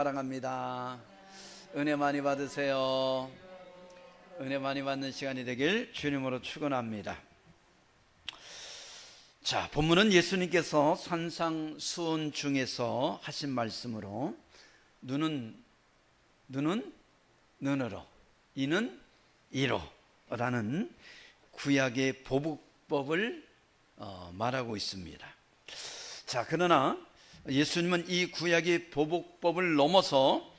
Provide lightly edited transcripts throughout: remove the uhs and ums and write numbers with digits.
사랑합니다. 은혜 많이 받으세요. 은혜 많이 받는 시간이 되길 주님으로 축원합니다. 자, 본문은 예수님께서 산상수훈 중에서 하신 말씀으로 눈은 눈으로, 이는 이로 라는 구약의 보복법을 말하고 있습니다. 자, 그러나 예수님은 이 구약의 보복법을 넘어서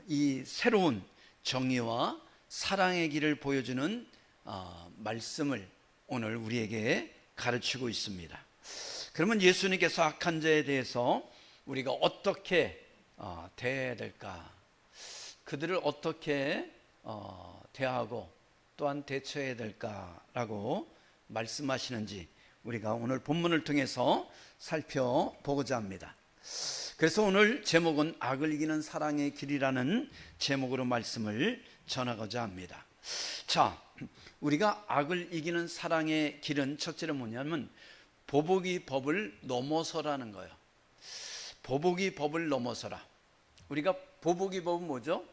이 새로운 정의와 사랑의 길을 보여주는 말씀을 오늘 우리에게 가르치고 있습니다. 그러면 예수님께서 악한 자에 대해서 우리가 어떻게 대해야 될까? 그들을 어떻게 대하고 또한 대처해야 될까라고 말씀하시는지 우리가 오늘 본문을 통해서 살펴보고자 합니다. 그래서 오늘 제목은 악을 이기는 사랑의 길이라는 제목으로 말씀을 전하고자 합니다. 자, 우리가 악을 이기는 사랑의 길은 첫째로 뭐냐면 보복이 법을 넘어서라는 거예요. 보복이 법을 넘어서라. 우리가 보복이 법은 뭐죠?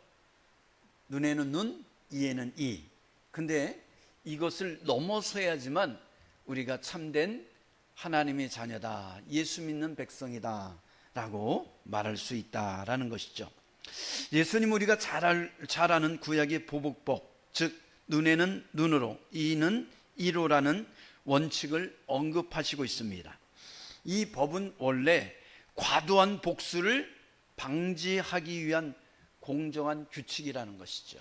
눈에는 눈, 이에는 이. 근데 이것을 넘어서야지만 우리가 참된 하나님의 자녀다, 예수 믿는 백성이다 라고 말할 수 있다라는 것이죠. 예수님 우리가 잘 아는 구약의 보복법, 즉 눈에는 눈으로, 이는 이로라는 원칙을 언급하시고 있습니다. 이 법은 원래 과도한 복수를 방지하기 위한 공정한 규칙이라는 것이죠.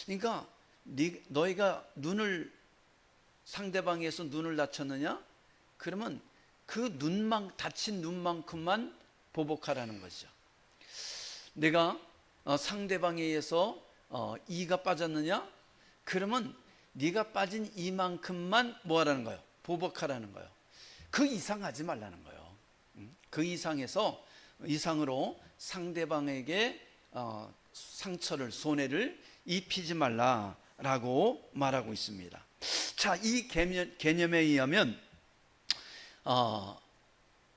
그러니까 너희가 상대방에서 눈을 다쳤느냐? 그러면 그 다친 눈만큼만 보복하라는 거죠. 내가 상대방에 의해서 이가 빠졌느냐? 그러면 네가 빠진 이만큼만 뭐 하라는 거예요? 보복하라는 거예요. 그 이상 하지 말라는 거예요. 그 이상으로 상대방에게 상처를, 손해를 입히지 말라라고 말하고 있습니다. 자, 이 개념에 의하면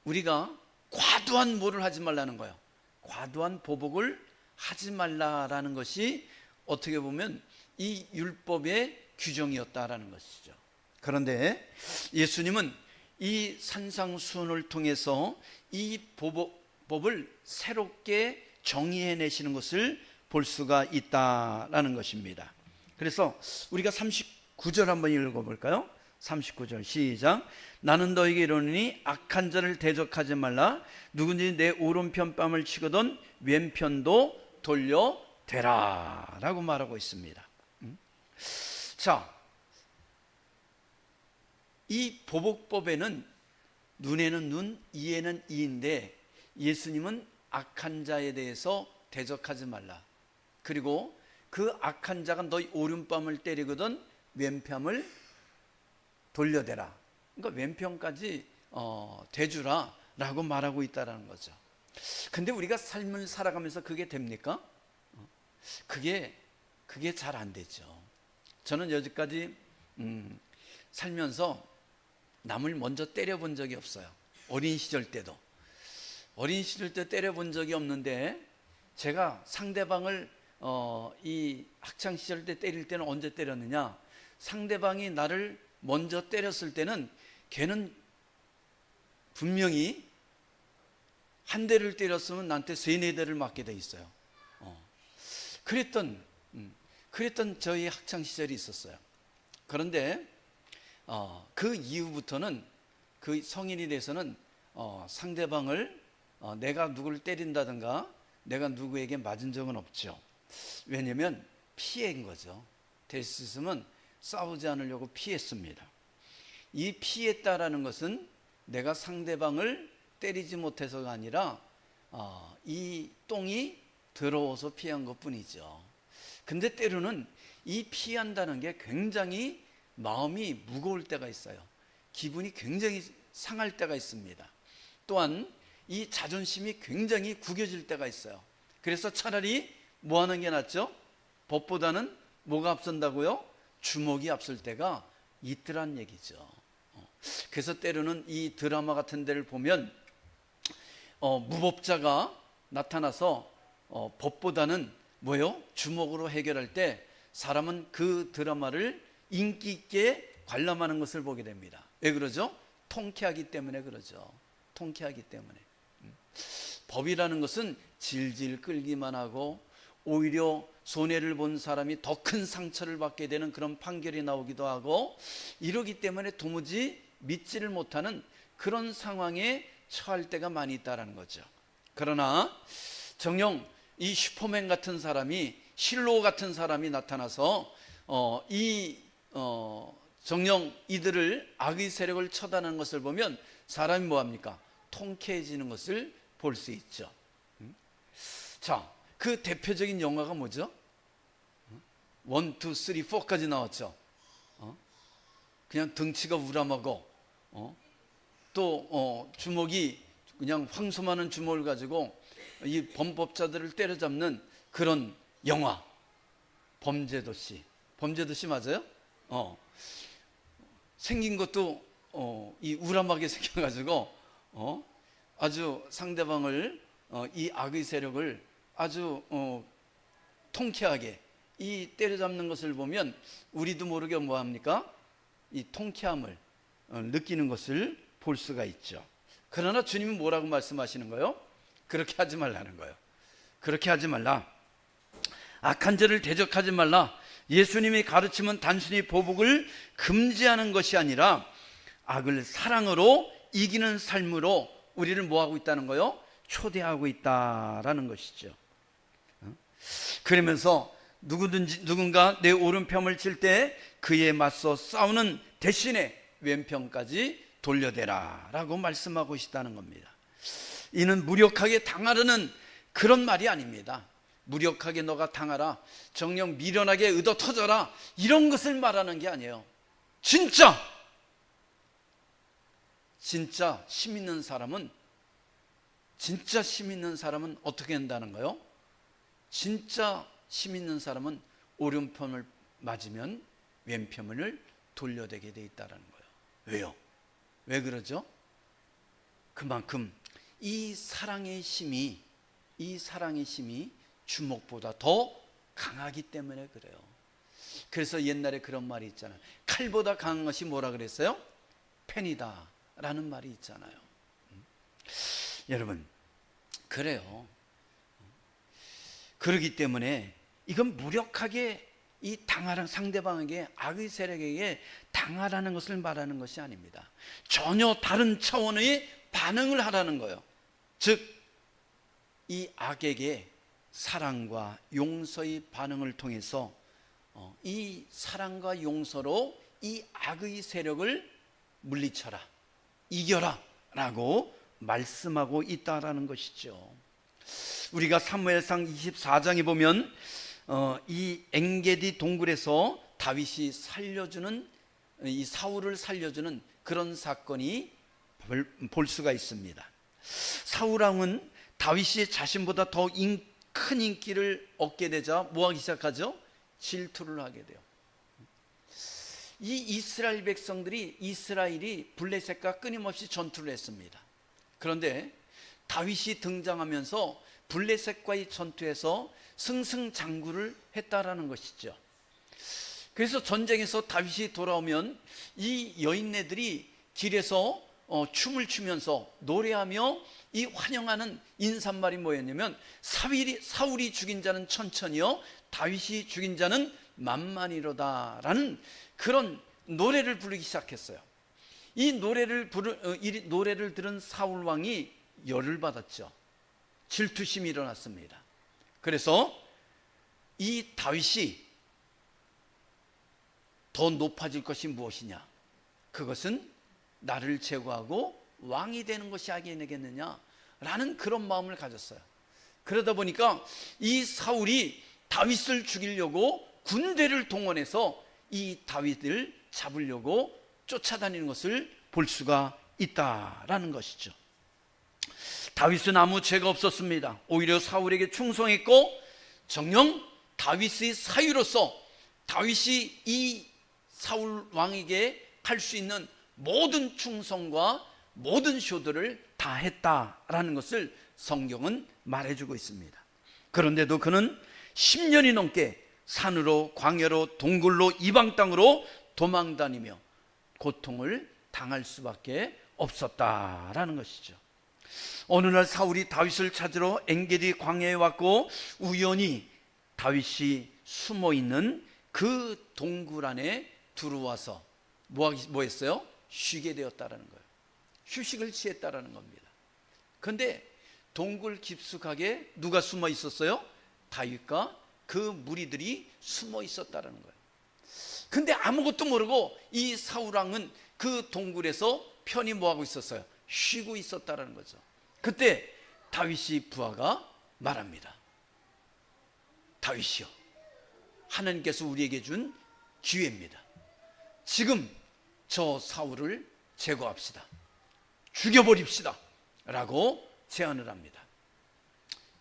우리가 과도한 뭐를 하지 말라는 거예요. 과도한 보복을 하지 말라라는 것이 어떻게 보면 이 율법의 규정이었다라는 것이죠. 그런데 예수님은 이 산상수훈을 통해서 이 보복법을 새롭게 정의해내시는 것을 볼 수가 있다라는 것입니다. 그래서 우리가 39절 한번 읽어볼까요? 39절 시작. 나는 너에게 이르노니 악한 자를 대적하지 말라. 누구든지 내 오른편 뺨을 치거든 왼편도 돌려대라 라고 말하고 있습니다. 자, 이 보복법에는 눈에는 눈, 이에는 이인데 예수님은 악한 자에 대해서 대적하지 말라. 그리고 그 악한 자가 너희 오른뺨을 때리거든 왼편을 돌려대라. 그러니까 왼편까지 대주라 라고 말하고 있다는 거죠. 근데 우리가 삶을 살아가면서 그게 됩니까? 그게 잘 안 되죠. 저는 여지까지 살면서 남을 먼저 때려본 적이 없어요. 어린 시절 때 때려본 적이 없는데, 제가 상대방을 이 학창 시절 때 때릴 때는 언제 때렸느냐? 상대방이 나를 먼저 때렸을 때는 걔는 분명히 한 대를 때렸으면 나한테 3-4대를 맞게 돼 있어요. 그랬던 저희 학창 시절이 있었어요. 그런데 그 이후부터는, 그 성인이 돼서는 상대방을 내가 누구를 때린다든가 내가 누구에게 맞은 적은 없죠. 왜냐면 피해인 거죠. 될 수 있으면 싸우지 않으려고 피했습니다. 이 피했다라는 것은 내가 상대방을 때리지 못해서가 아니라 이 똥이 더러워서 피한 것 뿐이죠. 근데 때로는 이 피한다는 게 굉장히 마음이 무거울 때가 있어요. 기분이 굉장히 상할 때가 있습니다. 또한 이 자존심이 굉장히 구겨질 때가 있어요. 그래서 차라리 뭐 하는 게 낫죠? 법보다는 뭐가 앞선다고요? 주먹이 앞설 때가 있더란 얘기죠. 그래서 때로는 이 드라마 같은 데를 보면 무법자가 나타나서 법보다는 뭐예요? 주먹으로 해결할 때 사람은 그 드라마를 인기 있게 관람하는 것을 보게 됩니다. 왜 그러죠? 통쾌하기 때문에 그러죠. 통쾌하기 때문에. 법이라는 것은 질질 끌기만 하고 오히려 손해를 본 사람이 더 큰 상처를 받게 되는 그런 판결이 나오기도 하고, 이러기 때문에 도무지 믿지를 못하는 그런 상황에 처할 때가 많이 있다는 거죠. 그러나 정녕 이 슈퍼맨 같은 사람이, 실로 같은 사람이 나타나서 정녕 이들을, 악의 세력을 처단하는 것을 보면 사람이 뭐합니까? 통쾌해지는 것을 볼 수 있죠. 자, 그 대표적인 영화가 뭐죠? 1, 2, 3, 4까지 나왔죠. 그냥 덩치가 우람하고 또 주먹이 그냥 황소많은 주먹을 가지고 이 범법자들을 때려잡는 그런 영화, 범죄도시. 범죄도시 맞아요? 생긴 것도 이 우람하게 생겨가지고 아주 상대방을, 이 악의 세력을 아주 통쾌하게 이 때려잡는 것을 보면 우리도 모르게 뭐합니까? 이 통쾌함을 느끼는 것을 볼 수가 있죠. 그러나 주님은 뭐라고 말씀하시는 거예요? 그렇게 하지 말라는 거예요. 그렇게 하지 말라. 악한 자를 대적하지 말라. 예수님의 가르침은 단순히 보복을 금지하는 것이 아니라 악을 사랑으로 이기는 삶으로 우리를 뭐하고 있다는 거예요? 초대하고 있다라는 것이죠. 그러면서 누군가 내 오른편을 칠 때 그에 맞서 싸우는 대신에 왼편까지 돌려대라 라고 말씀하고 있다는 겁니다. 이는 무력하게 당하려는 그런 말이 아닙니다. 무력하게 너가 당하라, 정녕 미련하게 얻어 터져라, 이런 것을 말하는 게 아니에요. 진짜 힘 있는 사람은 어떻게 한다는 거예요? 진짜 힘 있는 사람은 오른편을 맞으면 왼편을 돌려대게 돼 있다는 거예요. 왜요? 왜 그러죠? 그만큼 이 사랑의 힘이 주먹보다 더 강하기 때문에 그래요. 그래서 옛날에 그런 말이 있잖아요. 칼보다 강한 것이 뭐라 그랬어요? 펜이다 라는 말이 있잖아요. 여러분, 그래요. 그렇기 때문에 이건 무력하게 이 당하라는, 상대방에게, 악의 세력에게 당하라는 것을 말하는 것이 아닙니다. 전혀 다른 차원의 반응을 하라는 거예요. 즉, 이 악에게 사랑과 용서의 반응을 통해서 이 사랑과 용서로 이 악의 세력을 물리쳐라, 이겨라 라고 말씀하고 있다라는 것이죠. 우리가 사무엘상 24장에 보면 이 엔게디 동굴에서 다윗이 살려주는, 이 사울을 살려주는 그런 사건이 볼 수가 있습니다. 사울왕은 다윗이 자신보다 더 큰 인기를 얻게 되자 뭐하기 시작하죠? 질투를 하게 돼요. 이 이스라엘 백성들이, 이스라엘이 블레셋과 끊임없이 전투를 했습니다. 그런데 다윗이 등장하면서 블레셋과의 전투에서 승승장구를 했다라는 것이죠. 그래서 전쟁에서 다윗이 돌아오면 이 여인네들이 길에서 춤을 추면서 노래하며 이 환영하는 인사말이 뭐였냐면, 사울이 죽인 자는 천천히요, 다윗이 죽인 자는 만만이로다 라는 그런 노래를 부르기 시작했어요. 이 노래를 들은 사울 왕이 열을 받았죠. 질투심이 일어났습니다. 그래서 이 다윗이 더 높아질 것이 무엇이냐, 그것은 나를 제거하고 왕이 되는 것이 아니겠느냐 라는 그런 마음을 가졌어요. 그러다 보니까 이 사울이 다윗을 죽이려고 군대를 동원해서 이 다윗을 잡으려고 쫓아다니는 것을 볼 수가 있다라는 것이죠. 다윗은 아무 죄가 없었습니다. 오히려 사울에게 충성했고, 정녕 다윗의 사유로서 다윗이 이 사울 왕에게 할 수 있는 모든 충성과 모든 효도를 다 했다라는 것을 성경은 말해주고 있습니다. 그런데도 그는 10년이 넘게 산으로 광야로 동굴로 이방 땅으로 도망다니며 고통을 당할 수밖에 없었다라는 것이죠. 어느 날 사울이 다윗을 찾으러 엔게디 광야에 왔고 우연히 다윗이 숨어있는 그 동굴 안에 들어와서 뭐 했어요? 쉬게 되었다라는 거예요. 휴식을 취했다라는 겁니다. 그런데 동굴 깊숙하게 누가 숨어 있었어요? 다윗과 그 무리들이 숨어 있었다라는 거예요. 근데 아무것도 모르고 이 사울왕은 그 동굴에서 편히 뭐하고 있었어요? 쉬고 있었다라는 거죠. 그때 다윗이 부하가 말합니다. 다윗이요, 하나님께서 우리에게 준 기회입니다. 지금 저 사울을 제거합시다. 죽여버립시다 라고 제안을 합니다.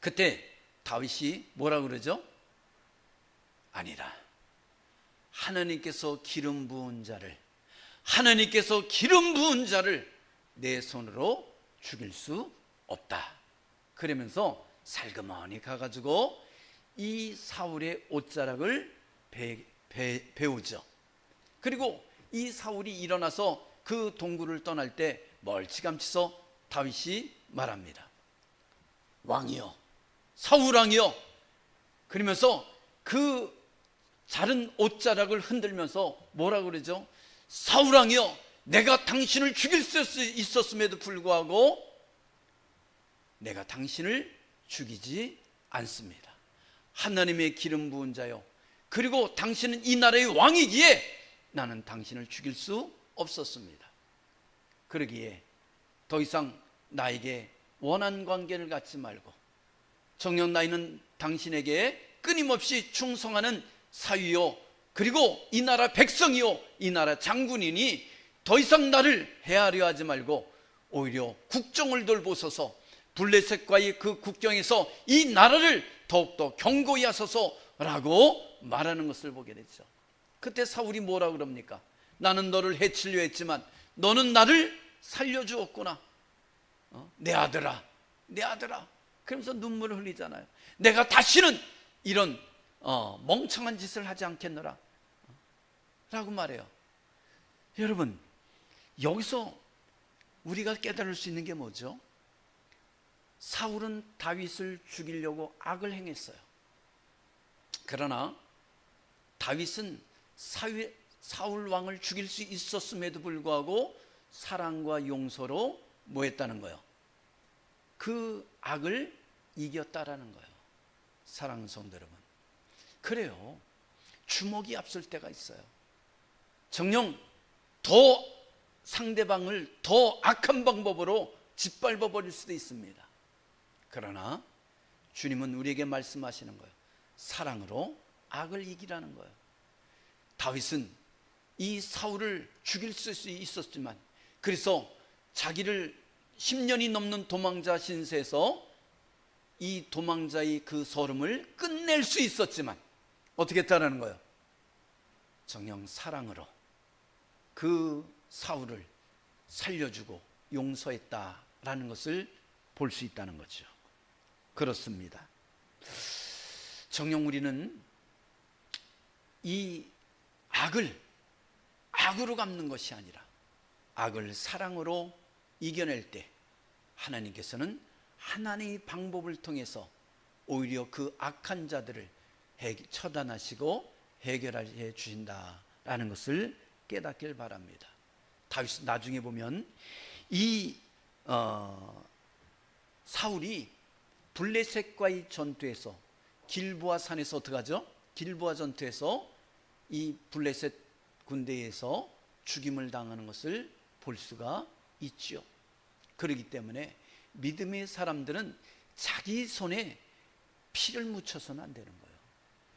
그때 다윗이 뭐라고 그러죠? 아니라 하나님께서 기름 부은 자를 내 손으로 죽일 수 없다. 그러면서 살그머니 가가지고 이 사울의 옷자락을 베우죠. 그리고 이 사울이 일어나서 그 동굴을 떠날 때 멀찌감치서 다윗이 말합니다. 왕이여, 사울왕이여. 그러면서 그 자른 옷자락을 흔들면서 뭐라고 그러죠? 사울왕이여, 내가 당신을 죽일 수 있었음에도 불구하고 내가 당신을 죽이지 않습니다. 하나님의 기름 부은 자요, 그리고 당신은 이 나라의 왕이기에 나는 당신을 죽일 수 없었습니다. 그러기에 더 이상 나에게 원한 관계를 갖지 말고 정녕 나이는 당신에게 끊임없이 충성하는 사위요, 그리고 이 나라 백성이요, 이 나라 장군이니 더 이상 나를 해하려 하지 말고 오히려 국정을 돌보소서, 블레셋과의 그 국경에서 이 나라를 더욱더 견고히 하소서라고 말하는 것을 보게 되죠. 그때 사울이 뭐라고 그럽니까? 나는 너를 해치려 했지만 너는 나를 살려주었구나. 내 아들아, 내 아들아. 그러면서 눈물을 흘리잖아요. 내가 다시는 이런 멍청한 짓을 하지 않겠노라 라고 말해요. 여러분, 여기서 우리가 깨달을 수 있는 게 뭐죠? 사울은 다윗을 죽이려고 악을 행했어요. 그러나 다윗은 사울 왕을 죽일 수 있었음에도 불구하고 사랑과 용서로 뭐 했다는 거예요? 그 악을 이겼다라는 거예요. 사랑하는 성도 여러분, 그래요, 주먹이 앞설 때가 있어요. 정녕 더 상대방을 더 악한 방법으로 짓밟아 버릴 수도 있습니다. 그러나 주님은 우리에게 말씀하시는 거예요. 사랑으로 악을 이기라는 거예요. 다윗은 이 사울을 죽일 수 있었지만, 그래서 자기를 10년이 넘는 도망자 신세에서 이 도망자의 그 서름을 끝낼 수 있었지만 어떻게 했다는 거예요? 정녕 사랑으로 그 사울을 살려주고 용서했다라는 것을 볼 수 있다는 거죠. 그렇습니다. 정녕 우리는 이 악을 악으로 갚는 것이 아니라 악을 사랑으로 이겨낼 때 하나님께서는 하나님의 방법을 통해서 오히려 그 악한 자들을 처단하시고 해결해 주신다라는 것을 깨닫길 바랍니다. 다윗 나중에 보면 이 사울이 블레셋과의 전투에서 길보아 산에서 어떻게 하죠? 길보아 전투에서 이 블레셋 군대에서 죽임을 당하는 것을 볼 수가 있죠. 그렇기 때문에 믿음의 사람들은 자기 손에 피를 묻혀서는 안 되는 거예요.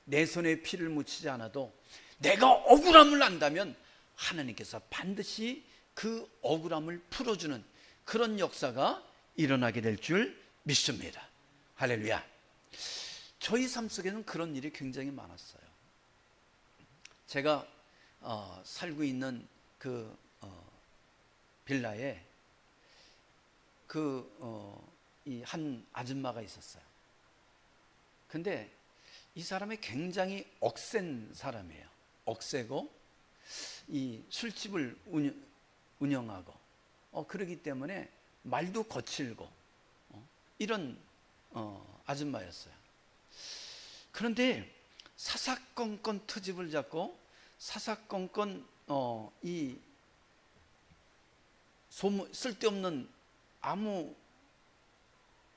내 손에 피를 묻히지 않아도 내가 억울함을 안다면 하나님께서 반드시 그 억울함을 풀어주는 그런 역사가 일어나게 될 줄 믿습니다. 할렐루야. 저희 삶 속에는 그런 일이 굉장히 많았어요. 제가 살고 있는 그 빌라에 이 한 아줌마가 있었어요. 근데 이 사람이 굉장히 억센 사람이에요. 억세고 이 술집을 운영하고 그러기 때문에 말도 거칠고 이런 아줌마였어요. 그런데 사사건건 트집을 잡고 사사건건 이 소문, 쓸데없는 아무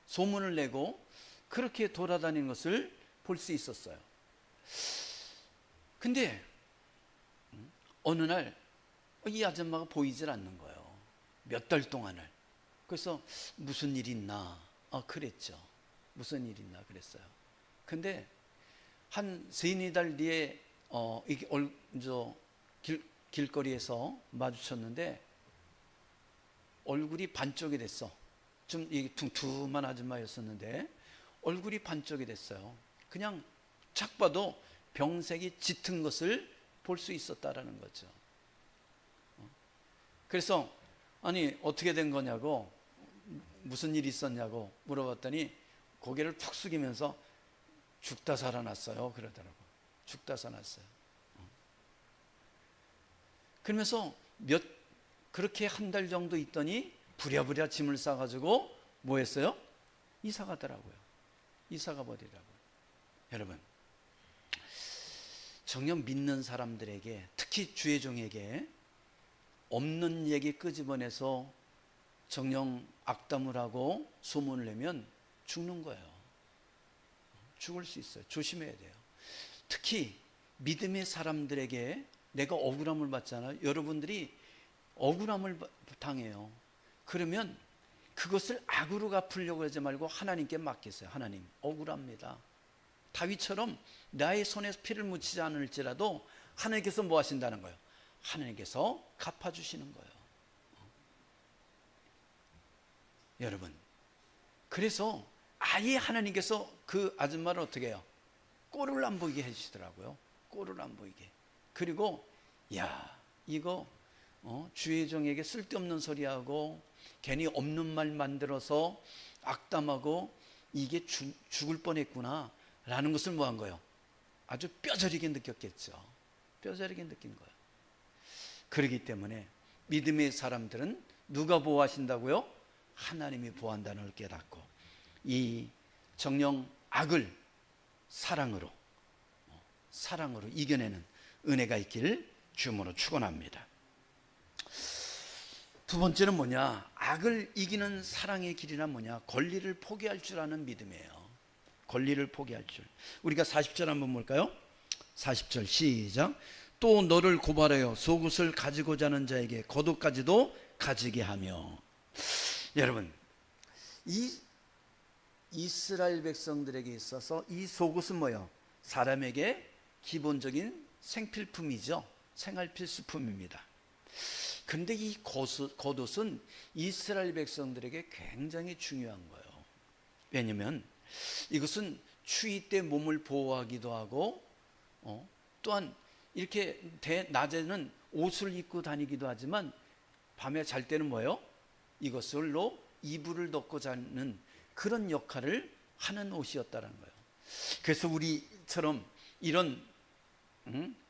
소문을 내고 그렇게 돌아다니는 것을 볼 수 있었어요. 근데 어느 날 이 아줌마가 보이질 않는 거예요. 몇 달 동안을. 그래서 무슨 일 있나? 그랬죠. 무슨 일 있나 그랬어요. 근데 한 세네 달 뒤에 이게 길거리에서 마주쳤는데 얼굴이 반쪽이 됐어. 좀 이게 퉁퉁한 아줌마였었는데 얼굴이 반쪽이 됐어요. 그냥 착 봐도 병색이 짙은 것을 볼 수 있었다라는 거죠. 그래서 아니 어떻게 된 거냐고, 무슨 일이 있었냐고 물어봤더니 고개를 푹 숙이면서 죽다 살아났어요 그러더라고. 죽다 살아났어요. 그러면서 그렇게 한 달 정도 있더니 부랴부랴 짐을 싸가지고 뭐 했어요? 이사 가더라고요. 이사 가버리라고요. 여러분, 정녕 믿는 사람들에게, 특히 주의 종에게 없는 얘기 끄집어내서 정녕 악담을 하고 소문을 내면 죽는 거예요. 죽을 수 있어요. 조심해야 돼요. 특히 믿음의 사람들에게 내가 억울함을 받잖아요. 여러분들이 억울함을 당해요. 그러면 그것을 악으로 갚으려고 하지 말고 하나님께 맡기세요. 하나님, 억울합니다. 다윗처럼 나의 손에 피를 묻히지 않을지라도 하나님께서 뭐 하신다는 거예요? 하나님께서 갚아주시는 거예요. 여러분, 그래서 아예 하나님께서 그 아줌마를 어떻게 해요? 꼴을 안 보이게 해주시더라고요. 꼴을 안 보이게. 그리고 야, 이거 주의 종에게 쓸데없는 소리하고 괜히 없는 말 만들어서 악담하고 이게 죽을 뻔했구나 라는 것을 뭐 한 거예요? 아주 뼈저리게 느꼈겠죠. 뼈저리게 느낀 거예요. 그렇기 때문에 믿음의 사람들은 누가 보호하신다고요? 하나님이 보호한다는 걸 깨닫고 이 정녕 악을 사랑으로 이겨내는 은혜가 있기를 주님으로 축원합니다. 두 번째는 뭐냐? 악을 이기는 사랑의 길이란 뭐냐? 권리를 포기할 줄 아는 믿음이에요. 권리를 포기할 줄. 우리가 40절 한번 볼까요? 40절 시작. 또 너를 고발하여 속옷을 가지고자 하는 자에게 겉옷까지도 가지게 하며. 여러분, 이 이스라엘 백성들에게 있어서 이 속옷은 뭐예요? 사람에게 기본적인 생필품이죠. 생활 필수품입니다. 근데 이 겉옷은 이스라엘 백성들에게 굉장히 중요한 거예요. 왜냐하면 이것은 추위 때 몸을 보호하기도 하고 또한 이렇게 낮에는 옷을 입고 다니기도 하지만 밤에 잘 때는 뭐예요? 이것으로 이불을 덮고 자는 그런 역할을 하는 옷이었다는 거예요. 그래서 우리처럼 이런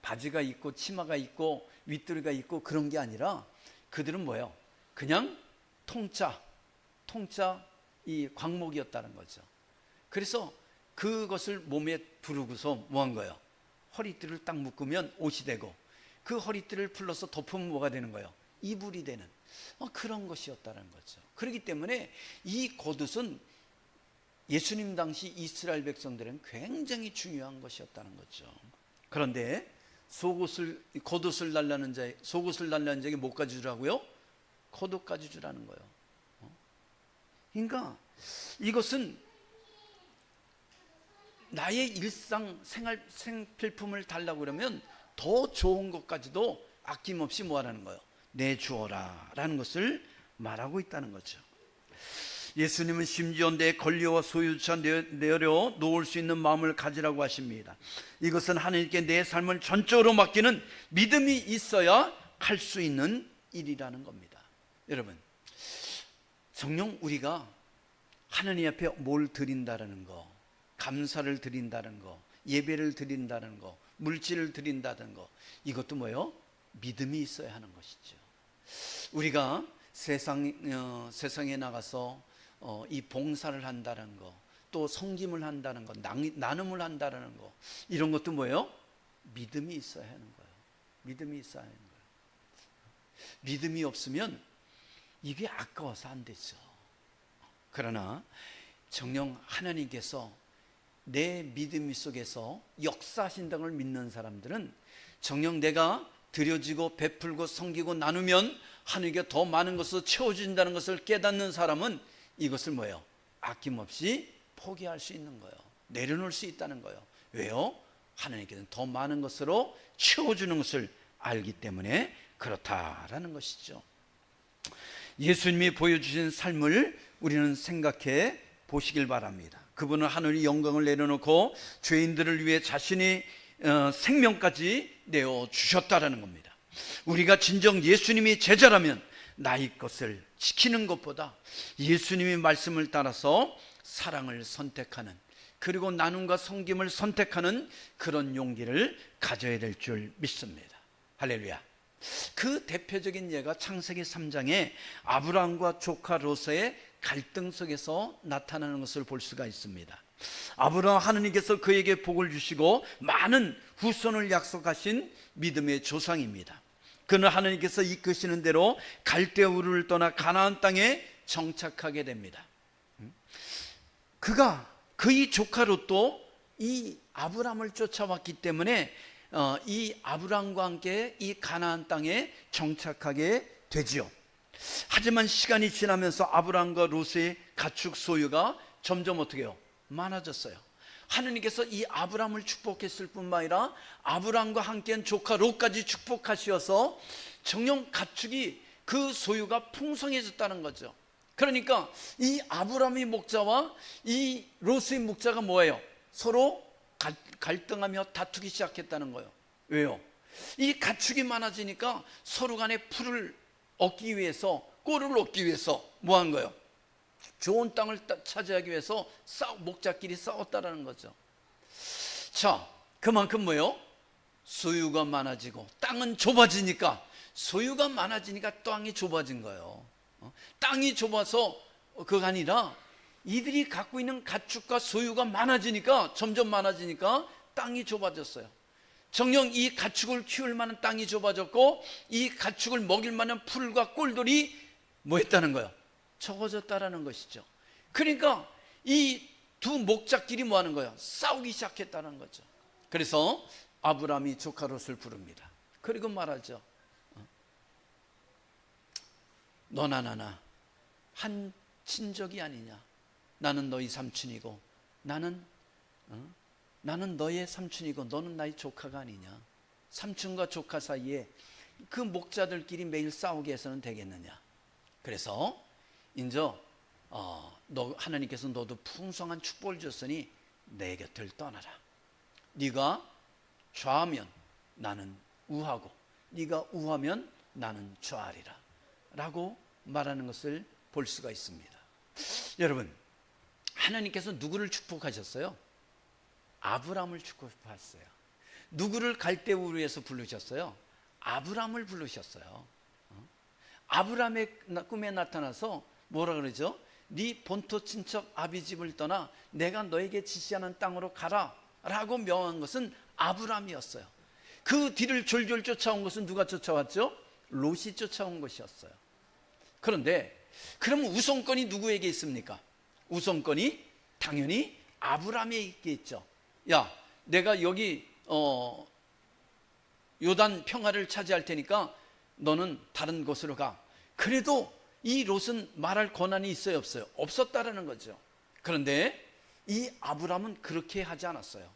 바지가 있고 치마가 있고 윗도리가 있고 그런 게 아니라 그들은 뭐예요? 그냥 통짜 이 광목이었다는 거죠. 그래서 그것을 몸에 두르고서 뭐 한 거예요? 허리띠를 딱 묶으면 옷이 되고 그 허리띠를 풀러서 덮으면 뭐가 되는 거예요? 이불이 되는 그런 것이었다는 거죠. 그렇기 때문에 이 겉옷은 예수님 당시 이스라엘 백성들은 굉장히 중요한 것이었다는 거죠. 그런데 겉옷을 달라는 자에 속옷을 달라는 자에게 뭐까지 주라고요? 겉옷까지 주라는 거예요. 그러니까 이것은 나의 일상 생활 생필품을 달라고 그러면 더 좋은 것까지도 아낌없이 뭐 하라는 거예요? 내주어라 라는 것을 말하고 있다는 거죠. 예수님은 심지어 내 권리와 소유차 내려 놓을 수 있는 마음을 가지라고 하십니다. 이것은 하나님께 내 삶을 전적으로 맡기는 믿음이 있어야 할 수 있는 일이라는 겁니다. 여러분, 정녕 우리가 하나님 앞에 뭘 드린다는 거, 감사를 드린다는 거, 예배를 드린다는 거, 물질을 드린다는 거, 이것도 뭐예요? 믿음이 있어야 하는 것이죠. 우리가 세상에 나가서 이 봉사를 한다는 거, 또 섬김을 한다는 거, 나눔을 한다는 거, 이런 것도 뭐예요? 믿음이 있어야 하는 거예요. 믿음이 있어야 하는 거예요. 믿음이 없으면 이게 아까워서 안 되죠. 그러나 정녕 하나님께서 내 믿음 속에서 역사하신다는 걸 믿는 사람들은 정녕 내가 드려지고 베풀고 섬기고 나누면 하나님께 더 많은 것을 채워준다는 것을 깨닫는 사람은 이것을 뭐예요? 아낌없이 포기할 수 있는 거예요. 내려놓을 수 있다는 거예요. 왜요? 하나님께서는 더 많은 것으로 채워주는 것을 알기 때문에 그렇다라는 것이죠. 예수님이 보여주신 삶을 우리는 생각해 보시길 바랍니다. 그분은 하늘의 영광을 내려놓고 죄인들을 위해 자신의 생명까지 내어주셨다라는 겁니다. 우리가 진정 예수님이 제자라면 나의 것을 지키는 것보다 예수님의 말씀을 따라서 사랑을 선택하는, 그리고 나눔과 섬김을 선택하는 그런 용기를 가져야 될 줄 믿습니다. 할렐루야. 그 대표적인 예가 창세기 3장에 아브라함과 조카 롯의 갈등 속에서 나타나는 것을 볼 수가 있습니다. 아브라함, 하느님께서 그에게 복을 주시고 많은 후손을 약속하신 믿음의 조상입니다. 그는 하느님께서 이끄시는 대로 갈대 우르를 떠나 가나안 땅에 정착하게 됩니다. 그의 조카 롯도 이 아브라함을 쫓아왔기 때문에 이 아브라함과 함께 이 가나안 땅에 정착하게 되지요. 하지만 시간이 지나면서 아브라함과 롯의 가축 소유가 점점 어떻게 해요? 많아졌어요. 하느님께서 이 아브라함을 축복했을 뿐만 아니라 아브라함과 함께한 조카 롯까지 축복하셔서 정녕 가축이 그 소유가 풍성해졌다는 거죠. 그러니까 이 아브라함의 목자와 이 롯의 목자가 뭐예요? 서로 갈등하며 다투기 시작했다는 거예요. 왜요? 이 가축이 많아지니까 서로 간에 풀을 얻기 위해서, 꼴을 얻기 위해서 뭐 한 거예요? 좋은 땅을 차지하기 위해서 목자끼리 싸웠다라는 거죠. 자, 그만큼 뭐예요? 소유가 많아지고 땅은 좁아지니까, 소유가 많아지니까 땅이 좁아진 거예요. 땅이 좁아서 그가 아니라 이들이 갖고 있는 가축과 소유가 많아지니까, 점점 많아지니까 땅이 좁아졌어요. 정녕 이 가축을 키울 만한 땅이 좁아졌고, 이 가축을 먹일 만한 풀과 꼴들이 뭐 했다는 거예요? 적어졌다라는 것이죠. 그러니까 이 두 목자끼리 뭐 하는 거예요? 싸우기 시작했다는 거죠. 그래서 아브라함이 조카 롯을 부릅니다. 그리고 말하죠. 너나 나나 한 친족이 아니냐? 나는 너희 삼촌이고 나는 너의 삼촌이고 너는 나의 조카가 아니냐? 삼촌과 조카 사이에 그 목자들끼리 매일 싸우게 해서는 되겠느냐? 그래서 이제 하나님께서 너도 풍성한 축복을 줬으니 내 곁을 떠나라. 네가 좌하면 나는 우하고 네가 우하면 나는 좌하리라 라고 말하는 것을 볼 수가 있습니다. 여러분, 하나님께서 누구를 축복하셨어요? 아브라함을 축복하셨어요. 누구를 갈대 우르에서 부르셨어요? 아브라함을 부르셨어요. 아브라함의 꿈에 나타나서 뭐라 그러죠? 네 본토 친척 아비집을 떠나 내가 너에게 지시하는 땅으로 가라 라고 명한 것은 아브라함이었어요. 그 뒤를 졸졸 쫓아온 것은 누가 쫓아왔죠? 롯이 쫓아온 것이었어요. 그런데 그럼 우선권이 누구에게 있습니까? 우선권이 당연히 아브라함에게 있죠. 야, 내가 여기 요단 평화를 차지할 테니까 너는 다른 곳으로 가. 그래도 이 롯은 말할 권한이 있어요, 없어요? 없었다라는 거죠. 그런데 이 아브라함은 그렇게 하지 않았어요.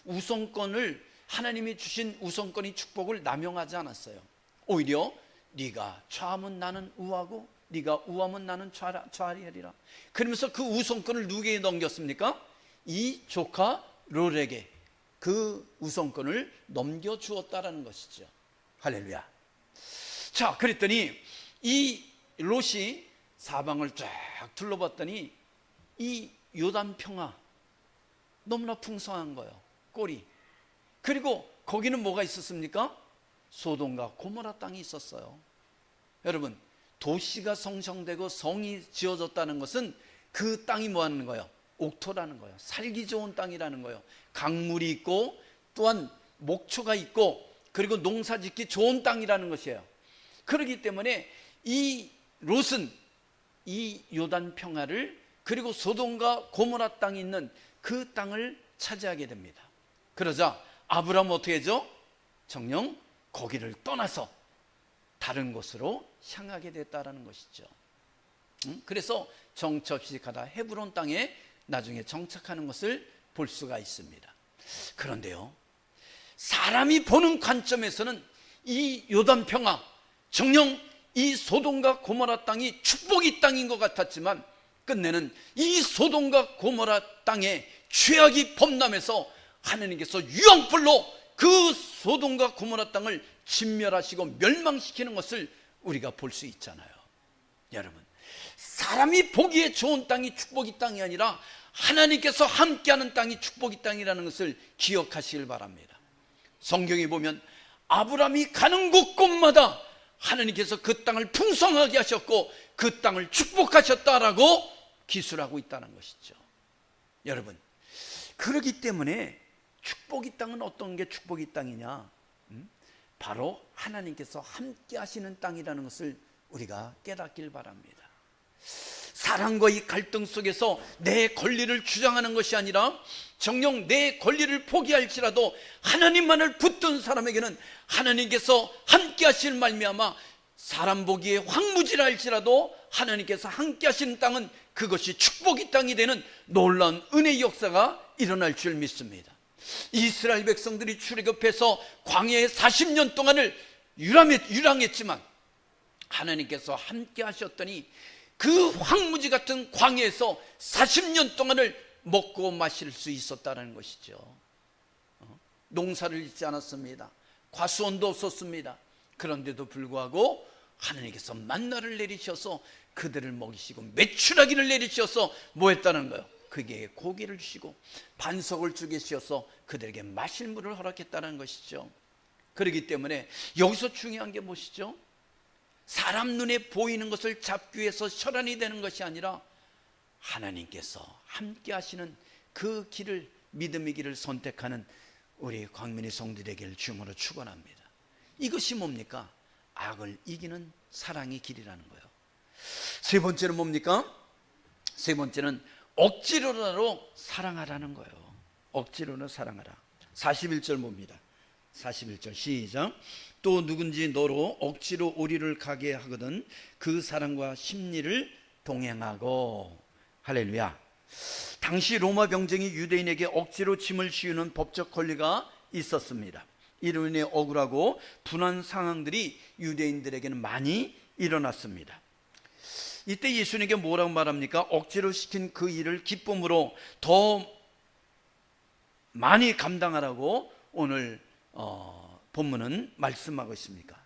우선권을, 하나님이 주신 우선권의 축복을 남용하지 않았어요. 오히려 네가 좌하면 나는 우하고 네가 우하면 나는 좌하리라. 그러면서 그 우선권을 누구에게 넘겼습니까? 이 조카 롯에게 그 우선권을 넘겨주었다라는 것이죠. 할렐루야. 자, 그랬더니 이 롯이 사방을 쫙 둘러봤더니 이 요단 평화 너무나 풍성한 거예요. 꼴이. 그리고 거기는 뭐가 있었습니까? 소돔과 고모라 땅이 있었어요. 여러분, 도시가 성성되고 성이 지어졌다는 것은 그 땅이 뭐 하는 거예요? 옥토라는 거예요. 살기 좋은 땅이라는 거예요. 강물이 있고 또한 목초가 있고 그리고 농사짓기 좋은 땅이라는 것이에요. 그렇기 때문에 이 롯은 이 요단 평화를 그리고 소돔과 고모라 땅이 있는 그 땅을 차지하게 됩니다. 그러자 아브라함은 어떻게 하죠? 정녕 거기를 떠나서 다른 곳으로 향하게 됐다라는 것이죠. 그래서 정첩시직하다 헤브론 땅에 나중에 정착하는 것을 볼 수가 있습니다. 그런데요, 사람이 보는 관점에서는 이 요단 평화, 정녕 이 소돔과 고모라 땅이 축복의 땅인 것 같았지만 끝내는 이 소돔과 고모라 땅에 죄악이 범람해서 하나님께서 유황불로 그 소돔과 고모라 땅을 진멸하시고 멸망시키는 것을 우리가 볼 수 있잖아요. 여러분, 사람이 보기에 좋은 땅이 축복의 땅이 아니라 하나님께서 함께하는 땅이 축복의 땅이라는 것을 기억하시길 바랍니다. 성경에 보면 아브라함이 가는 곳곳마다 하나님께서 그 땅을 풍성하게 하셨고 그 땅을 축복하셨다라고 기술하고 있다는 것이죠. 여러분, 그렇기 때문에 축복의 땅은 어떤 게 축복의 땅이냐? 바로 하나님께서 함께 하시는 땅이라는 것을 우리가 깨닫길 바랍니다. 사랑과의 갈등 속에서 내 권리를 주장하는 것이 아니라 정녕 내 권리를 포기할지라도 하나님만을 붙든 사람에게는 하나님께서 함께 하실 말미암아 사람 보기에 황무지라 할지라도 하나님께서 함께 하시는 땅은 그것이 축복의 땅이 되는 놀라운 은혜의 역사가 일어날 줄 믿습니다. 이스라엘 백성들이 출애굽해서 광야에 40년 동안을 유랑했지만 하나님께서 함께 하셨더니 그 황무지 같은 광야에서 40년 동안을 먹고 마실 수 있었다는 것이죠. 농사를 짓지 않았습니다. 과수원도 없었습니다. 그런데도 불구하고 하나님께서 만나를 내리셔서 그들을 먹이시고 메추라기를 내리셔서 뭐 했다는 거예요? 그에게 고기를 주시고 반석을 주게 주셔서 그들에게 마실 물을 허락했다는 것이죠. 그렇기 때문에 여기서 중요한 게 무엇이죠? 사람 눈에 보이는 것을 잡기 위해서 혈안이 되는 것이 아니라 하나님께서 함께 하시는 그 길을, 믿음의 길을 선택하는 우리 광민의 성도되기를 주님으로 축원합니다. 이것이 뭡니까? 악을 이기는 사랑의 길이라는 거예요. 세 번째는 뭡니까? 세 번째는 억지로라도 사랑하라는 거예요. 억지로는 사랑하라. 41절 봅니다. 41절 시작. 또 누군지 너로 억지로 우리를 가게 하거든 그 사랑과 심리를 동행하고. 할렐루야. 당시 로마 병정이 유대인에게 억지로 짐을 씌우는 법적 권리가 있었습니다. 이로 인해 억울하고 분한 상황들이 유대인들에게는 많이 일어났습니다. 이때 예수님께 뭐라고 말합니까? 억지로 시킨 그 일을 기쁨으로 더 많이 감당하라고 오늘 본문은 말씀하고 있습니까?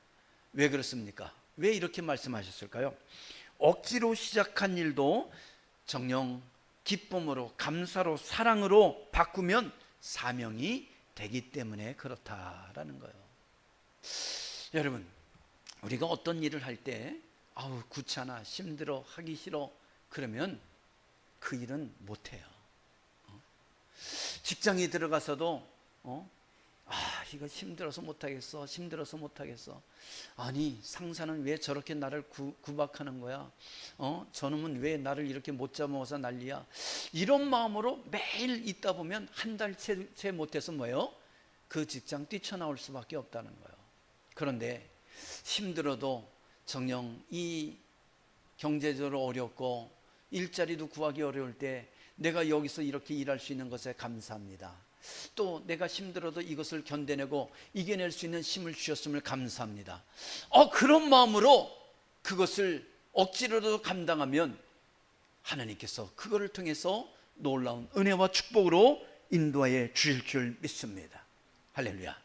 왜 그렇습니까? 왜 이렇게 말씀하셨을까요? 억지로 시작한 일도 정녕 기쁨으로, 감사로, 사랑으로 바꾸면 사명이 되기 때문에 그렇다라는 거예요. 여러분, 우리가 어떤 일을 할 때 아우 귀찮아, 힘들어, 하기 싫어 그러면 그 일은 못해요. 직장에 들어가서도 이거 힘들어서 못하겠어, 힘들어서 못하겠어. 아니 상사는 왜 저렇게 나를 구박하는 거야? 저놈은 왜 나를 이렇게 못 잡아먹어서 난리야? 이런 마음으로 매일 있다 보면 한 달 채 못해서 뭐예요? 그 직장 뛰쳐나올 수밖에 없다는 거예요. 그런데 힘들어도 정녕 이 경제적으로 어렵고 일자리도 구하기 어려울 때 내가 여기서 이렇게 일할 수 있는 것에 감사합니다. 또 내가 힘들어도 이것을 견뎌내고 이겨낼 수 있는 힘을 주셨음을 감사합니다. 그런 마음으로 그것을 억지로도 감당하면 하나님께서 그거를 통해서 놀라운 은혜와 축복으로 인도하여 주실 줄 믿습니다. 할렐루야.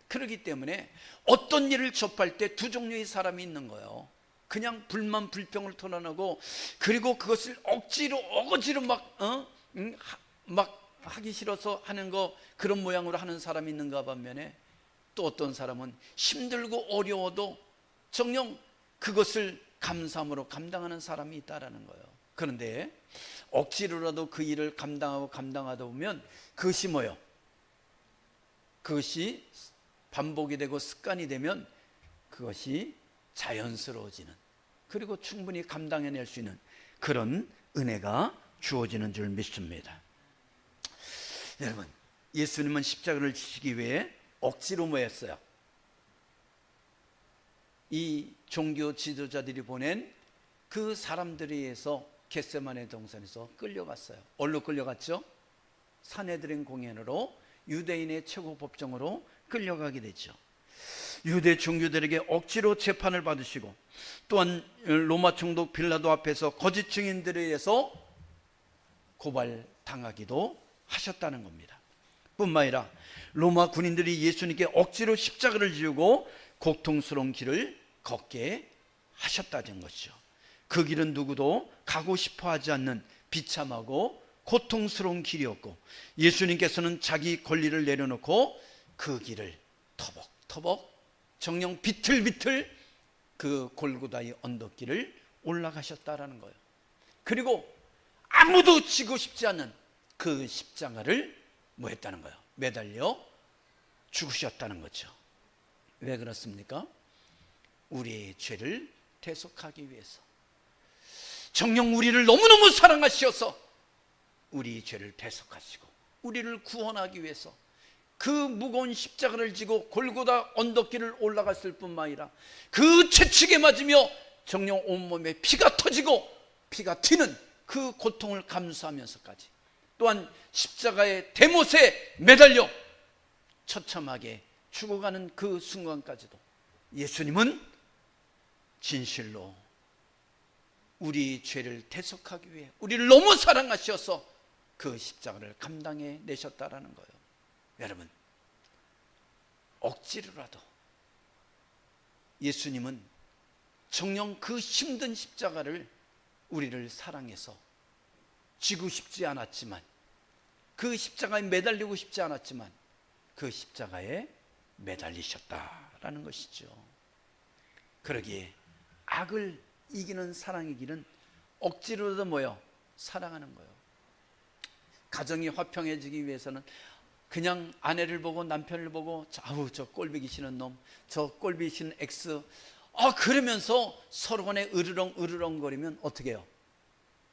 그렇기 때문에 어떤 일을 접할 때 두 종류의 사람이 있는 거예요. 그냥 불만 불평을 털어내고, 그리고 그것을 억지로 막 하기 싫어서 하는 거, 그런 모양으로 하는 사람이 있는가 반면에, 또 어떤 사람은 힘들고 어려워도 정녕 그것을 감사함으로 감당하는 사람이 있다라는 거예요. 그런데 억지로라도 그 일을 감당하다 보면 그것이 뭐예요? 그것이 반복이 되고 습관이 되면 그것이 자연스러워지는, 그리고 충분히 감당해낼 수 있는 그런 은혜가 주어지는 줄 믿습니다. 여러분, 예수님은 십자가를 지시기 위해 억지로 뭐 했어요? 이 종교 지도자들이 보낸 그 사람들에 의해서 겟세마네 동산에서 끌려갔어요. 어디로 끌려갔죠? 산헤드린 공회로, 유대인의 최고 법정으로 끌려가게 되죠. 유대 종교들에게 억지로 재판을 받으시고, 또한 로마 총독 빌라도 앞에서 거짓 증인들에 의해서 고발당하기도 하셨다는 겁니다. 뿐만 아니라 로마 군인들이 예수님께 억지로 십자가를 지우고 고통스러운 길을 걷게 하셨다는 것이죠. 그 길은 누구도 가고 싶어 하지 않는 비참하고 고통스러운 길이었고, 예수님께서는 자기 권리를 내려놓고 그 길을 터벅터벅 정녕 비틀비틀 그 골고다의 언덕길을 올라가셨다라는 거예요. 그리고 아무도 지고 싶지 않는 그 십자가를 뭐 했다는 거예요? 매달려 죽으셨다는 거죠. 왜 그렇습니까? 우리의 죄를 대속하기 위해서, 정녕 우리를 너무너무 사랑하셔서 우리 죄를 대속하시고 우리를 구원하기 위해서 그 무거운 십자가를 지고 골고다 언덕길을 올라갔을 뿐만 아니라 그 채찍에 맞으며 정녕 온몸에 피가 터지고 피가 튀는 그 고통을 감수하면서까지, 또한 십자가의 대못에 매달려 처참하게 죽어가는 그 순간까지도 예수님은 진실로 우리 죄를 대속하기 위해 우리를 너무 사랑하셔서 그 십자가를 감당해 내셨다라는 거예요. 여러분, 억지로라도 예수님은 정녕 그 힘든 십자가를 우리를 사랑해서 지고 싶지 않았지만, 그 십자가에 매달리고 싶지 않았지만 그 십자가에 매달리셨다라는 것이죠. 그러기에 악을 이기는 사랑의 길은 억지로라도 뭐요? 사랑하는 거예요. 가정이 화평해지기 위해서는 그냥 아내를 보고 남편을 보고 아우 저 꼴보기 싫은 놈, 저 꼴보기 싫은 X, 그러면서 서로 간에 으르렁 거리면 어떻게 해요?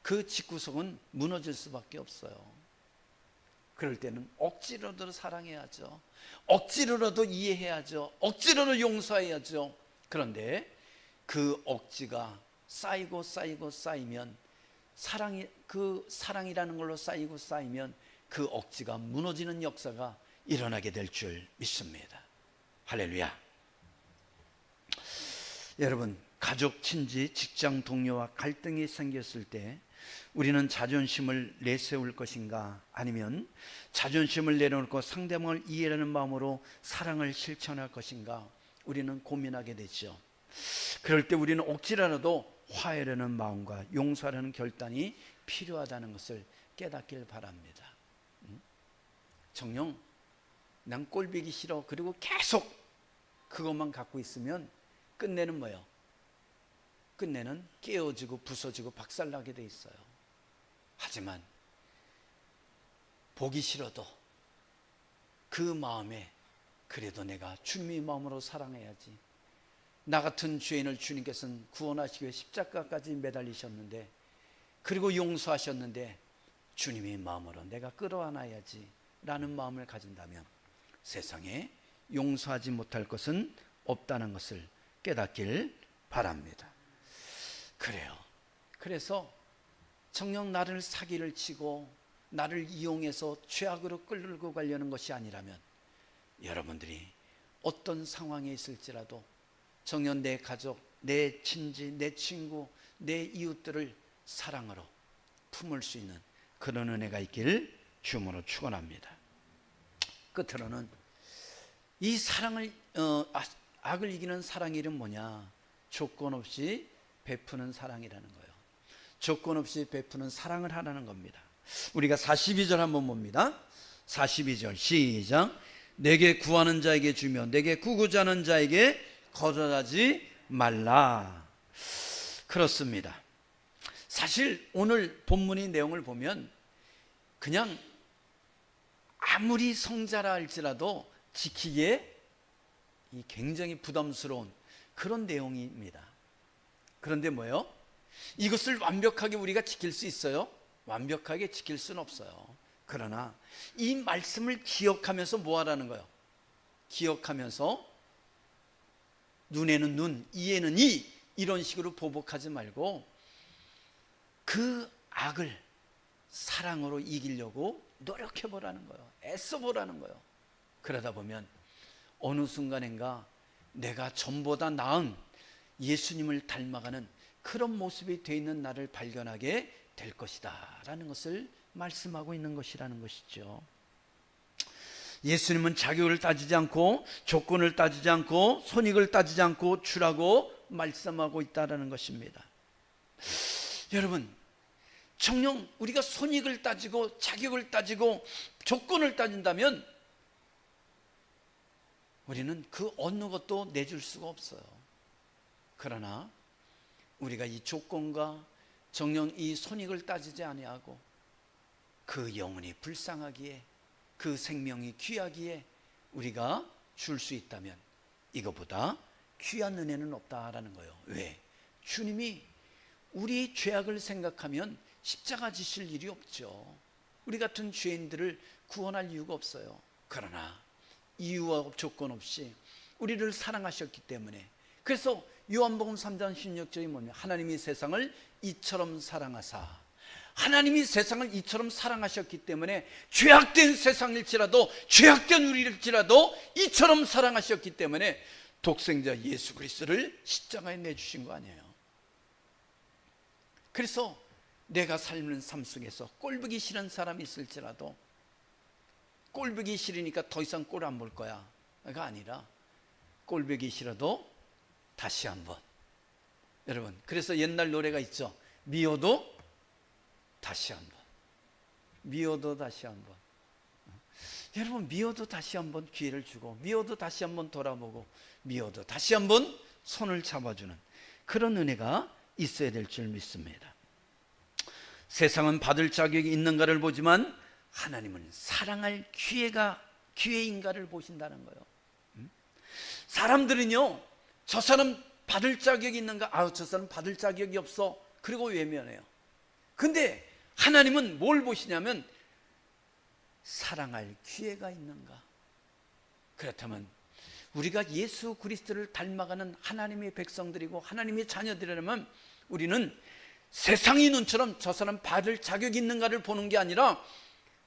그 집구석은 무너질 수밖에 없어요. 그럴 때는 억지로라도 사랑해야죠. 억지로라도 이해해야죠. 억지로라도 용서해야죠. 그런데 그 억지가 쌓이면, 그 사랑이라는 걸로 쌓이면 그 억지가 무너지는 역사가 일어나게 될 줄 믿습니다. 할렐루야. 여러분, 가족, 친지, 직장 동료와 갈등이 생겼을 때 우리는 자존심을 내세울 것인가, 아니면 자존심을 내려놓고 상대방을 이해하는 마음으로 사랑을 실천할 것인가, 우리는 고민하게 되죠. 그럴 때 우리는 억지라도 화해하려는 마음과 용서하려는 결단이 필요하다는 것을 깨닫길 바랍니다. 정녕 난 꼴보기 싫어, 그리고 계속 그것만 갖고 있으면 끝내는 뭐예요? 끝내는 깨어지고 부서지고 박살나게 돼 있어요. 하지만 보기 싫어도 그 마음에 그래도 내가 주님의 마음으로 사랑해야지, 나 같은 죄인을 주님께서는 구원하시기 위해 십자가까지 매달리셨는데, 그리고 용서하셨는데 주님의 마음으로 내가 끌어안아야지 라는 마음을 가진다면 세상에 용서하지 못할 것은 없다는 것을 깨닫길 바랍니다. 그래요. 그래서 정녕 나를 사기를 치고 나를 이용해서 죄악으로 끌고 가려는 것이 아니라면, 여러분들이 어떤 상황에 있을지라도 정녕 내 가족, 내 친지, 내 친구, 내 이웃들을 사랑으로 품을 수 있는 그런 은혜가 있기를 주님으로 축원합니다. 끝으로는 이 사랑을 악을 이기는 사랑의 이름 뭐냐? 조건 없이 베푸는 사랑이라는 거예요. 조건 없이 베푸는 사랑을 하라는 겁니다. 우리가 42절 한번 봅니다. 42절 시작. 내게 구하는 자에게 주며 내게 구고자 하는 자에게 거절하지 말라. 그렇습니다. 사실 오늘 본문의 내용을 보면 그냥 아무리 성자라 할지라도 지키기에 굉장히 부담스러운 그런 내용입니다. 그런데 뭐예요? 이것을 완벽하게 우리가 지킬 수 있어요? 완벽하게 지킬 수는 없어요. 그러나 이 말씀을 기억하면서 뭐 하라는 거예요? 기억하면서 눈에는 눈, 이에는 이, 이런 식으로 보복하지 말고 그 악을 사랑으로 이기려고 노력해 보라는 거예요. 애써 보라는 거예요. 그러다 보면 어느 순간인가 내가 전보다 나은 예수님을 닮아가는 그런 모습이 되어 있는 나를 발견하게 될 것이다 라는 것을 말씀하고 있는 것이라는 것이죠. 예수님은 자격을 따지지 않고 조건을 따지지 않고 손익을 따지지 않고 주라고 말씀하고 있다는 것입니다. 여러분, 정녕 우리가 손익을 따지고 자격을 따지고 조건을 따진다면 우리는 그 어느 것도 내줄 수가 없어요. 그러나 우리가 이 조건과 정녕 이 손익을 따지지 아니하고 그 영혼이 불쌍하기에 그 생명이 귀하기에 우리가 줄 수 있다면 이것보다 귀한 은혜는 없다라는 거예요. 왜? 주님이 우리 죄악을 생각하면 십자가 지실 일이 없죠. 우리 같은 죄인들을 구원할 이유가 없어요. 그러나 이유와 조건 없이 우리를 사랑하셨기 때문에, 그래서 요한복음 3장 16절이 뭐냐, 하나님이 세상을 이처럼 사랑하사, 하나님이 세상을 이처럼 사랑하셨기 때문에 죄악된 세상일지라도 죄악된 우리일지라도 이처럼 사랑하셨기 때문에 독생자 예수 그리스도를 십자가에 내주신 거 아니에요. 그래서 내가 삶은 삶 속에서 꼴보기 싫은 사람이 있을지라도 꼴보기 싫으니까 더 이상 꼴 안 볼 거야 가 아니라 꼴보기 싫어도 다시 한번, 여러분, 그래서 옛날 노래가 있죠. 미워도 다시 한번, 미워도 다시 한번. 여러분, 미워도 다시 한번 기회를 주고, 미워도 다시 한번 돌아보고, 미워도 다시 한번 손을 잡아주는 그런 은혜가 있어야 될 줄 믿습니다. 세상은 받을 자격이 있는가를 보지만 하나님은 사랑할 기회인가를 보신다는 거예요. 사람들은요, 저 사람 받을 자격이 있는가? 저 사람 받을 자격이 없어. 그리고 외면해요. 근데 하나님은 뭘 보시냐면 사랑할 기회가 있는가? 그렇다면 우리가 예수 그리스도를 닮아가는 하나님의 백성들이고 하나님의 자녀들이라면 우리는 세상의 눈처럼 저 사람 받을 자격이 있는가를 보는 게 아니라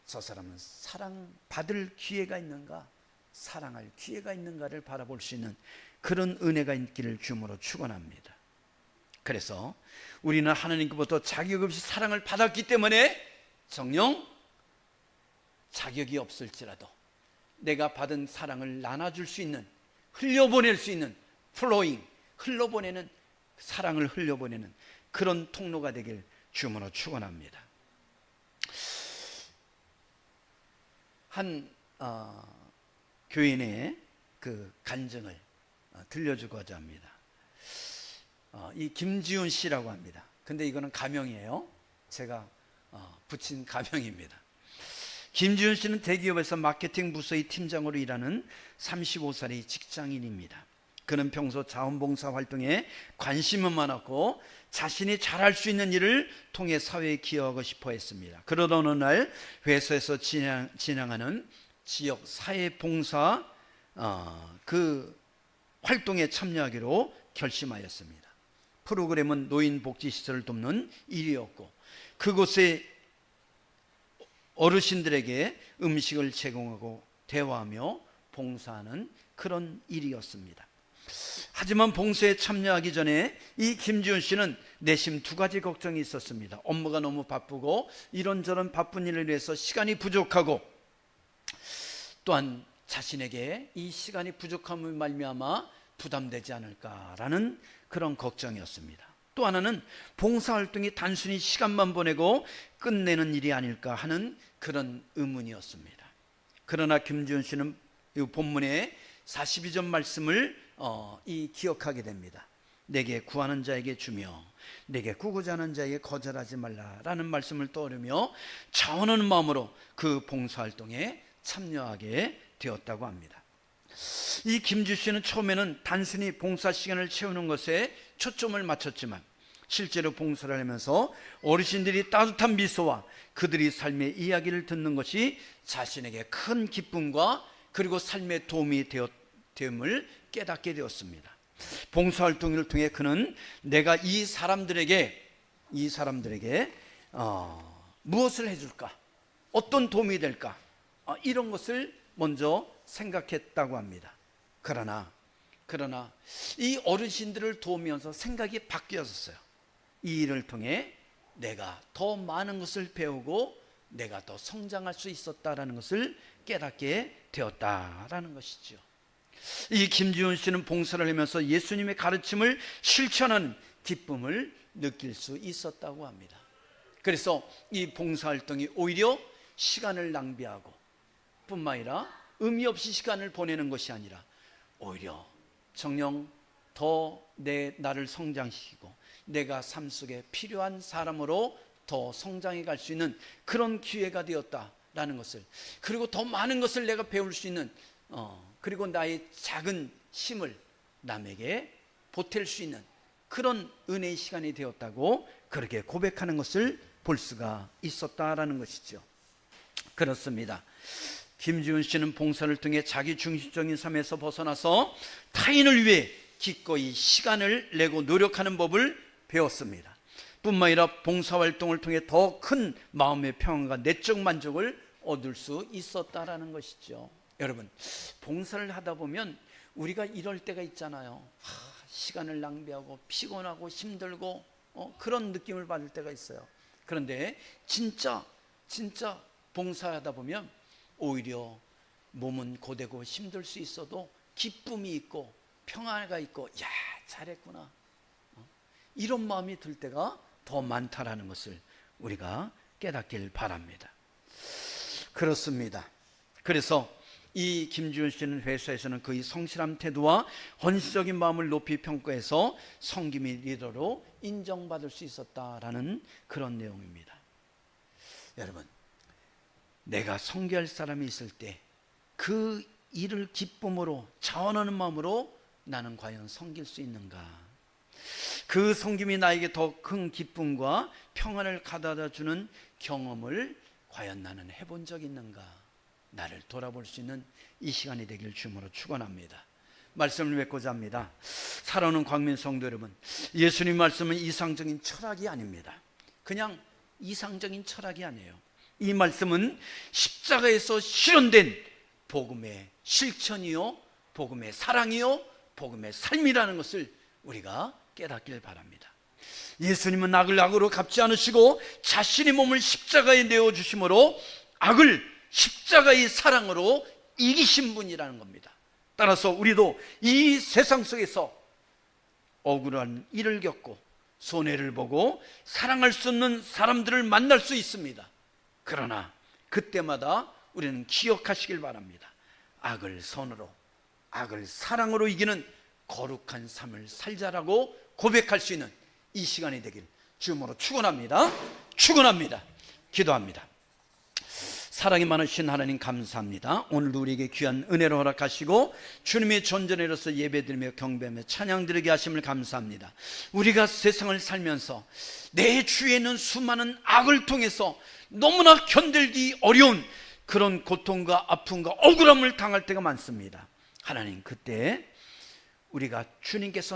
저 사람은 사랑받을 기회가 있는가, 사랑할 기회가 있는가를 바라볼 수 있는 그런 은혜가 있기를 주님으로 축원합니다. 그래서 우리는 하나님께로부터 자격 없이 사랑을 받았기 때문에 정녕 자격이 없을지라도 내가 받은 사랑을 나눠줄 수 있는, 흘려보낼 수 있는, 플로잉, 흘러보내는, 사랑을 흘려보내는 그런 통로가 되길 주님으로 축원합니다. 한 교인의 그 간증을 들려주고자 합니다. 이 김지훈 씨라고 합니다. 근데 이거는 가명이에요. 제가 붙인 가명입니다. 김지훈 씨는 대기업에서 마케팅 부서의 팀장으로 일하는 35살의 직장인입니다. 그는 평소 자원봉사 활동에 관심은 많았고 자신이 잘할 수 있는 일을 통해 사회에 기여하고 싶어 했습니다. 그러던 어느 날 회사에서 진행하는 지역 사회봉사 그 활동에 참여하기로 결심하였습니다. 프로그램은 노인복지시설을 돕는 일이었고 그곳에 어르신들에게 음식을 제공하고 대화하며 봉사하는 그런 일이었습니다. 하지만 봉사에 참여하기 전에 이 김지훈 씨는 내심 두 가지 걱정이 있었습니다. 업무가 너무 바쁘고 이런저런 바쁜 일을 위해서 시간이 부족하고, 또한 자신에게 이 시간이 부족함을 말미암아 부담되지 않을까라는 그런 걱정이었습니다. 또 하나는 봉사활동이 단순히 시간만 보내고 끝내는 일이 아닐까 하는 그런 의문이었습니다. 그러나 김지훈 씨는 이 본문의 42절 말씀을 기억하게 됩니다. 내게 구하는 자에게 주며 내게 구고자 하는 자에게 거절하지 말라라는 말씀을 떠오르며 자원하는 마음으로 그 봉사활동에 참여하게 되었다고 합니다. 이 김지훈 씨는 처음에는 단순히 봉사 시간을 채우는 것에 초점을 맞췄지만 실제로 봉사를 하면서 어르신들이 따뜻한 미소와 그들이 삶의 이야기를 듣는 것이 자신에게 큰 기쁨과 그리고 삶의 도움이 되었음을 깨닫게 되었습니다. 봉사활동을 통해 그는 내가 이 사람들에게 무엇을 해줄까, 어떤 도움이 될까, 이런 것을 먼저 생각했다고 합니다. 그러나 이 어르신들을 도우면서 생각이 바뀌었어요. 이 일을 통해 내가 더 많은 것을 배우고 내가 더 성장할 수 있었다라는 것을 깨닫게 되었다라는 것이죠. 이 김지훈 씨는 봉사를 하면서 예수님의 가르침을 실천하는 기쁨을 느낄 수 있었다고 합니다. 그래서 이 봉사활동이 오히려 시간을 낭비하고 뿐만 아니라 의미 없이 시간을 보내는 것이 아니라 오히려 정녕 더 나를 성장시키고 내가 삶 속에 필요한 사람으로 더 성장해 갈 수 있는 그런 기회가 되었다라는 것을, 그리고 더 많은 것을 내가 배울 수 있는 그리고 나의 작은 힘을 남에게 보탤 수 있는 그런 은혜의 시간이 되었다고 그렇게 고백하는 것을 볼 수가 있었다라는 것이죠. 그렇습니다. 김지훈 씨는 봉사를 통해 자기 중심적인 삶에서 벗어나서 타인을 위해 기꺼이 시간을 내고 노력하는 법을 배웠습니다. 뿐만 아니라 봉사활동을 통해 더 큰 마음의 평안과 내적 만족을 얻을 수 있었다라는 것이죠. 여러분, 봉사를 하다 보면 우리가 이럴 때가 있잖아요. 시간을 낭비하고 피곤하고 힘들고 그런 느낌을 받을 때가 있어요. 그런데 진짜 봉사하다 보면 오히려 몸은 고되고 힘들 수 있어도 기쁨이 있고 평화가 있고, 야, 잘했구나, 이런 마음이 들 때가 더 많다라는 것을 우리가 깨닫길 바랍니다. 그렇습니다. 그래서 이 김지훈 씨는 회사에서는 그의 성실한 태도와 헌신적인 마음을 높이 평가해서 섬김의 리더로 인정받을 수 있었다라는 그런 내용입니다. 여러분, 내가 섬겨할 사람이 있을 때 그 일을 기쁨으로 자원하는 마음으로 나는 과연 섬길 수 있는가? 그 섬김이 나에게 더 큰 기쁨과 평안을 가져다 주는 경험을 과연 나는 해본 적이 있는가? 나를 돌아볼 수 있는 이 시간이 되길 주님으로 축원합니다. 말씀을 맺고자 합니다. 사랑하는 광민 성도 여러분, 예수님 말씀은 이상적인 철학이 아닙니다. 그냥 이상적인 철학이 아니에요. 이 말씀은 십자가에서 실현된 복음의 실천이요, 복음의 사랑이요, 복음의 삶이라는 것을 우리가 깨닫길 바랍니다. 예수님은 악을 악으로 갚지 않으시고 자신의 몸을 십자가에 내어주심으로 악을 십자가의 사랑으로 이기신 분이라는 겁니다. 따라서 우리도 이 세상 속에서 억울한 일을 겪고 손해를 보고 사랑할 수 없는 사람들을 만날 수 있습니다. 그러나 그때마다 우리는 기억하시길 바랍니다. 악을 선으로, 악을 사랑으로 이기는 거룩한 삶을 살자라고 고백할 수 있는 이 시간이 되길 주님으로 축원합니다. 기도합니다. 사랑이 많으신 하나님 감사합니다. 오늘도 우리에게 귀한 은혜를 허락하시고 주님의 존전에로서 예배드리며 경배하며 찬양드리게 하심을 감사합니다. 우리가 세상을 살면서 내 주위에 있는 수많은 악을 통해서 너무나 견딜기 어려운 그런 고통과 아픔과 억울함을 당할 때가 많습니다. 하나님, 그때 우리가 주님께서